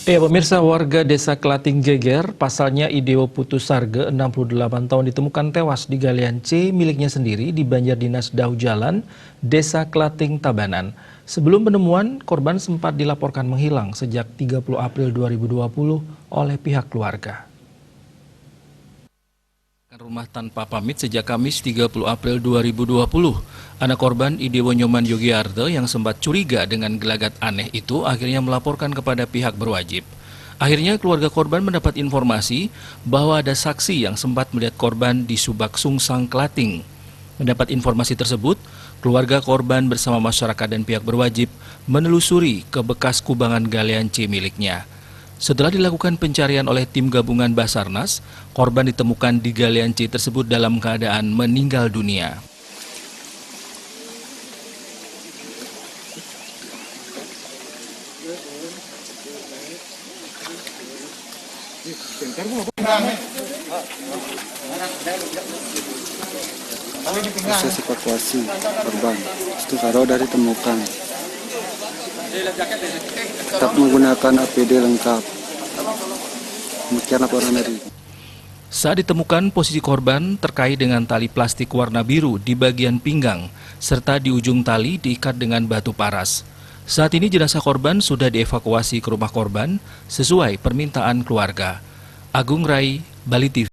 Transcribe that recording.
Ya, pemirsa, warga desa Klating geger, pasalnya Idewo Putus Sarge, 68 tahun ditemukan tewas di galian C miliknya sendiri di Banjar Dinas Dahu Jalan, desa Klating Tabanan. Sebelum penemuan, korban sempat dilaporkan menghilang sejak 30 April 2020 oleh pihak keluarga. Rumah tanpa pamit sejak Kamis 30 April 2020. Anak korban Idewo Nyoman Yogiarto yang sempat curiga dengan gelagat aneh itu akhirnya melaporkan kepada pihak berwajib. Akhirnya keluarga korban mendapat informasi bahwa ada saksi yang sempat melihat korban di Subak Sungsang Klating. Mendapat informasi tersebut, keluarga korban bersama masyarakat dan pihak berwajib menelusuri ke bekas kubangan galian C miliknya. Setelah dilakukan pencarian oleh tim gabungan Basarnas, korban ditemukan di galian C tersebut dalam keadaan meninggal dunia. Proses evakuasi korban, itu kalau dari ditemukan. Tetap menggunakan APD lengkap. Demikian laporan dari. Saat ditemukan, posisi korban terkait dengan tali plastik warna biru di bagian pinggang, serta di ujung tali diikat dengan batu paras. Saat ini jenazah korban sudah dievakuasi ke rumah korban sesuai permintaan keluarga. Agung Rai, Bali TV.